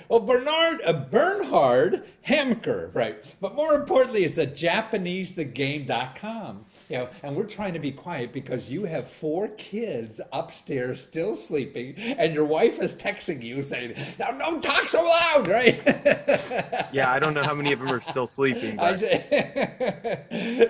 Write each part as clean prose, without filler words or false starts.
Well, Bernhard Hamker, right? But more importantly, it's the JapaneseTheGame.com. And we're trying to be quiet because you have four kids upstairs still sleeping, and your wife is texting you saying, "Now, don't talk so loud," right? Yeah, I don't know how many of them are still sleeping, I but say,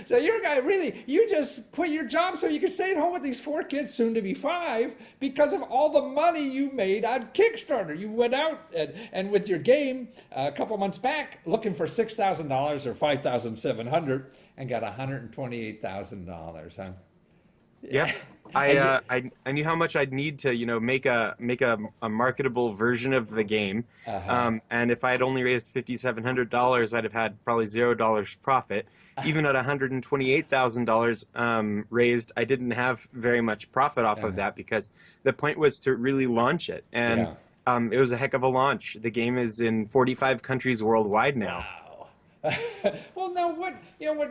so you're a guy really. You just quit your job so you can stay at home with these four kids, soon to be five, because of all the money you made on Kickstarter. You went out and with your game a couple months back, looking for $6,000 or 5,700, and got $128,000. Huh? yep. And you, I knew how much I'd need to, make a marketable version of the game. uh-huh. And if I had only raised $5,700, I'd have had probably $0 profit. Even at $128,000 raised, I didn't have very much profit off of uh, that because the point was to really launch it. And yeah. it was a heck of a launch. The game is in 45 countries worldwide now. Wow. Well, now what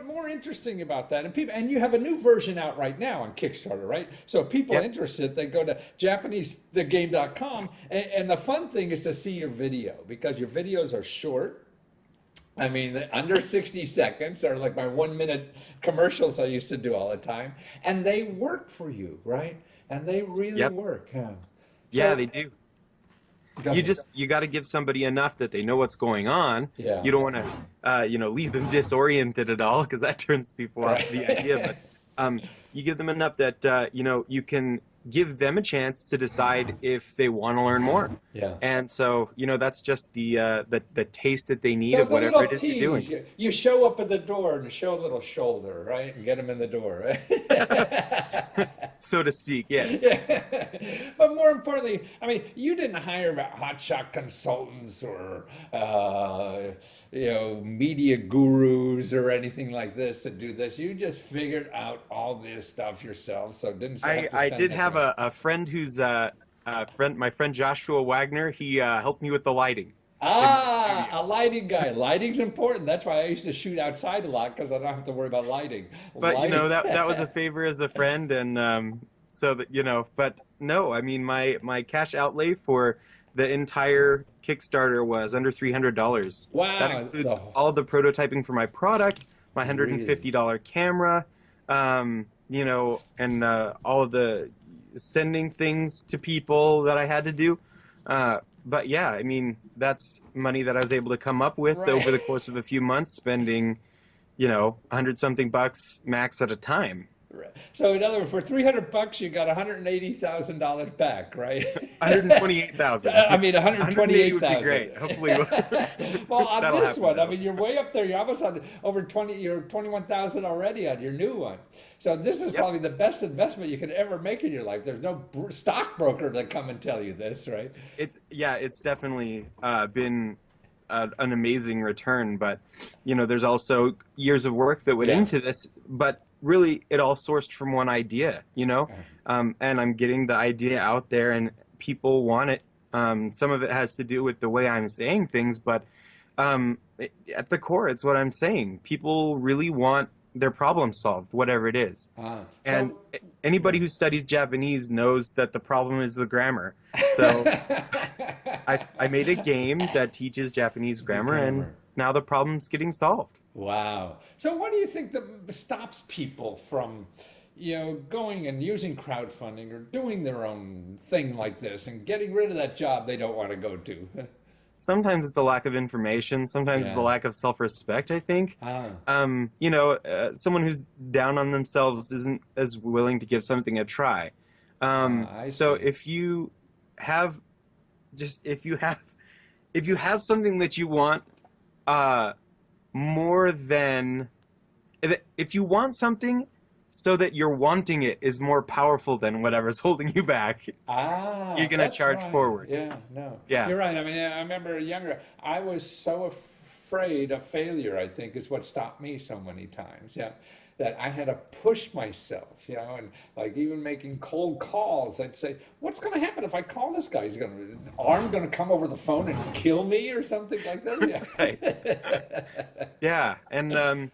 more interesting about that? And you have a new version out right now on Kickstarter, right? So if people are Yep. interested, they go to JapaneseTheGame.com, and the fun thing is to see your video because your videos are short. I mean, under 60 seconds, or like my 1 minute commercials I used to do all the time, and they work for you, right? And they really Yep. work. Huh? Yeah, So, they do. go You ahead. just you got to give somebody enough that they know what's going on. Yeah. You don't want to leave them disoriented at all because that turns people off to the idea. Right. But you give them enough that you can give them a chance to decide if they want to learn more. Yeah. And so that's just the taste that they need So of the whatever little it is you're tease, doing. you show up at the door and show a little shoulder, right? And get them in the door, right? So to speak, yes. Yeah. But more importantly, I mean, you didn't hire hotshot consultants or media gurus or anything like this to do this. You just figured out all this stuff yourself, so didn't I have to I spend did much have money. a friend who's my friend Joshua Wagner. He helped me with the lighting in my Ah, studio. a lighting guy. Lighting's important. That's why I used to shoot outside a lot because I don't have to worry about lighting. But Lighting. that was a favor as a friend, and so that but no, I mean my cash outlay for the entire Kickstarter was under $300. That Wow. includes all the prototyping for my product, my Really? $150 camera, and all of the sending things to people that I had to do. But yeah, I mean that's money that I was able to come up with Right. over the course of a few months, spending 100 something bucks max at a time. Right. So in other words, for $300, you got $180,000 back, right? 128,000. I mean, 180 would be 128,000. great. Hopefully, Well, on that'll this happen one, I though. mean, you're way up there. You're almost on over 20. You're 21,000 already on your new one. So this is Yep. probably the best investment you could ever make in your life. There's no stockbroker that come and tell you this, right? It's definitely been an amazing return, but there's also years of work that went Yeah. into this, but really it all sourced from one idea. And I'm getting the idea out there, and people want it. Some of it has to do with the way I'm saying things, but at the core, it's what I'm saying. People really want their problem solved, whatever it is. And So, anybody yeah. who studies Japanese knows that the problem is the grammar. So I made a game that teaches Japanese The grammar, and grammar. now the problem's getting solved. Wow. So what do you think that stops people from, going and using crowdfunding or doing their own thing like this and getting rid of that job they don't want to go to? Sometimes it's a lack of information. Sometimes it's a Yeah. lack of self-respect, I think. Ah, Someone who's down on themselves isn't as willing to give something a try. I So see. if you have just if you have something that you want uh, more than if you want something so that you're wanting it is more powerful than whatever's holding you back, you're gonna That's charge right. forward. Yeah, no. Yeah. You're right. I mean, I remember younger, I was so afraid of failure, I think, is what stopped me so many times. Yeah. That I had to push myself, and like even making cold calls, I'd say, "What's going to happen if I call this guy? He's going to arm going to come over the phone and kill me or something like that." Right. Yeah. Yeah. And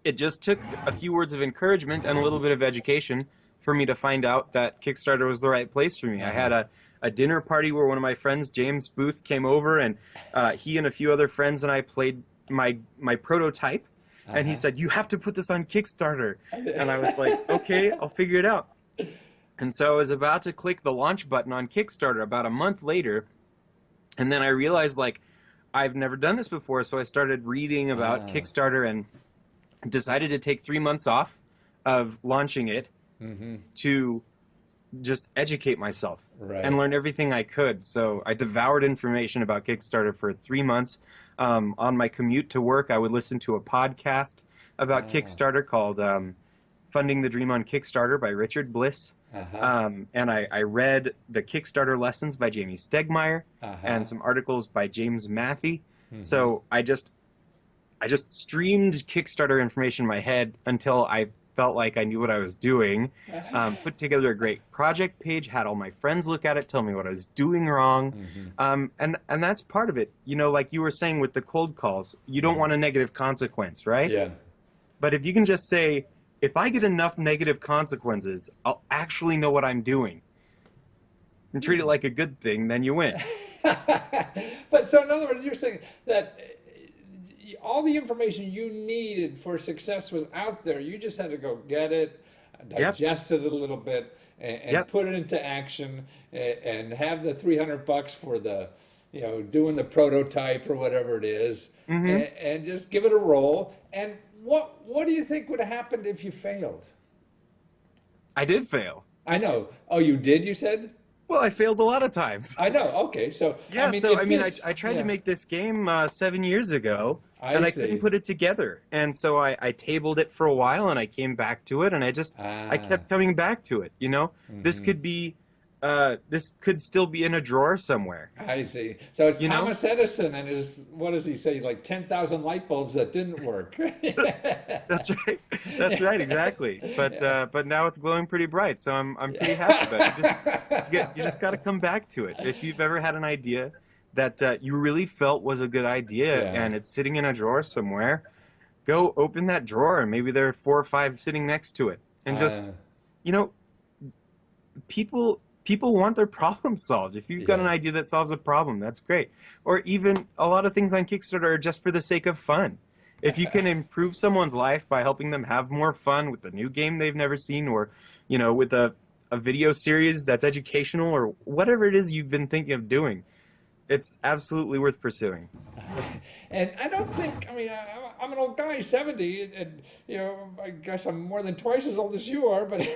it just took a few words of encouragement and a little bit of education for me to find out that Kickstarter was the right place for me. I had Uh-huh. a dinner party where one of my friends, James Booth, came over, and he and a few other friends and I played my prototype. And he said, "You have to put this on Kickstarter." And I was like, "Okay, I'll figure it out." And so I was about to click the launch button on Kickstarter about a month later, and then I realized, like, I've never done this before, so I started reading about Kickstarter and decided to take 3 months off of launching it to just educate myself and learn everything I could. So I devoured information about Kickstarter for 3 months. On my commute to work, I would listen to a podcast about Kickstarter called Funding the Dream on Kickstarter by Richard Bliss. And I read the Kickstarter lessons by Jamie Stegmaier and some articles by James Matthey. So I just streamed Kickstarter information in my head until I felt like I knew what I was doing. Put together a great project page, had all my friends look at it, tell me what I was doing wrong. And that's part of it. You know, like you were saying with the cold calls, you don't want a negative consequence, right? Yeah. But if you can just say, if I get enough negative consequences, I'll actually know what I'm doing, and treat it like a good thing, then you win. But so in other words, you're saying that all the information you needed for success was out there. You just had to go get it, digest it a little bit, and put it into action, and have the $300 for the, you know, doing the prototype or whatever it is, and just give it a roll. And what do you think would have happened if you failed? I did fail. I know. Oh, you did, you said? Well, I failed a lot of times. I know. Okay. So, yeah, I tried to make this game 7 years ago, and I couldn't put it together. And so I tabled it for a while, and I came back to it, and I kept coming back to it. You know, this could still be in a drawer somewhere. I see. So it's Thomas Edison and his, what does he say, like 10,000 light bulbs that didn't work. That's right. That's right. Exactly. But now it's glowing pretty bright, so I'm pretty happy about it. You just got to come back to it. If you've ever had an idea that you really felt was a good idea and it's sitting in a drawer somewhere, go open that drawer, and maybe there are 4 or 5 sitting next to it, and just, you know, people want their problem solved. If you've got an idea that solves a problem, that's great. Or even a lot of things on Kickstarter are just for the sake of fun. If you can improve someone's life by helping them have more fun with a new game they've never seen, or, you know, with a video series that's educational, or whatever it is you've been thinking of doing, it's absolutely worth pursuing. And I don't think, I mean, I'm an old guy, 70, and, you know, I guess I'm more than twice as old as you are, but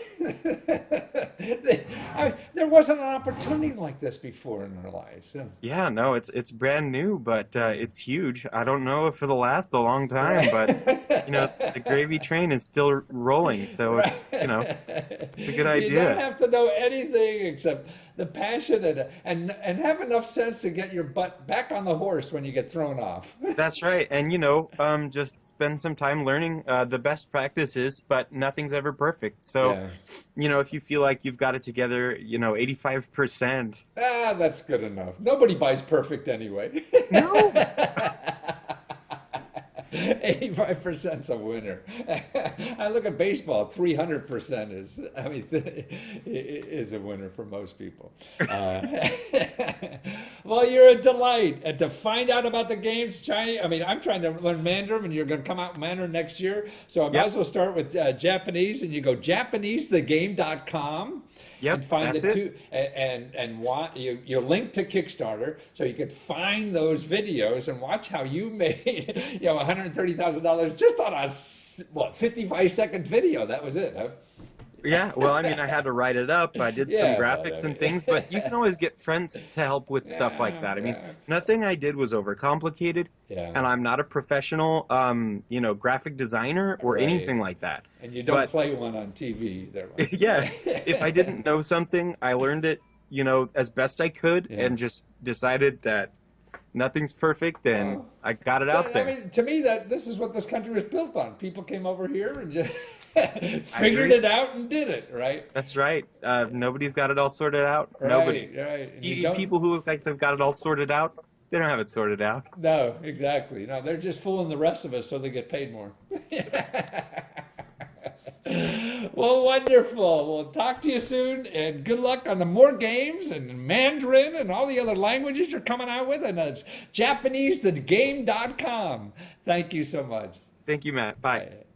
there wasn't an opportunity like this before in our lives. Yeah, no, it's brand new, but it's huge. I don't know if it'll last a long time, but, you know, the gravy train is still rolling, so it's, you know, it's a good idea. You don't have to know anything except the passion and have enough sense to get your butt back on the horse when you get thrown off. That's right. And, you know, just spend some time learning the best practices, but nothing's ever perfect. So, you know, if you feel like you've got it together, you know, 85%. That's good enough. Nobody buys perfect anyway. No. 85%'s a winner. I look at baseball, 300% is a winner for most people. Well, you're a delight. And to find out about the games, Chinese, I mean, I'm trying to learn Mandarin, and you're going to come out Mandarin next year. So I might as well start with Japanese, and you go JapaneseTheGame.com. Yep, and find that's the two, and you link to Kickstarter, so you could find those videos and watch how you made, you know, $130,000 just on a 55-second video. That was it, huh? Yeah, well, I mean, I had to write it up. I did some graphics and things, but you can always get friends to help with stuff like that. I mean, nothing I did was overcomplicated, and I'm not a professional, you know, graphic designer or anything like that. And you don't play one on TV either. Yeah, if I didn't know something, I learned it, you know, as best I could, and just decided that nothing's perfect, and I got it out there. I mean, to me, this is what this country was built on. People came over here and just figured it out and did it, right? That's right. Nobody's got it all sorted out. Right, Nobody. Right. People who look like they've got it all sorted out, they don't have it sorted out. No, exactly. No, they're just fooling the rest of us so they get paid more. Well, wonderful. We'll talk to you soon, and good luck on the more games and Mandarin and all the other languages you're coming out with. And it's JapaneseTheGame.com. Thank you so much. Thank you, Matt. Bye.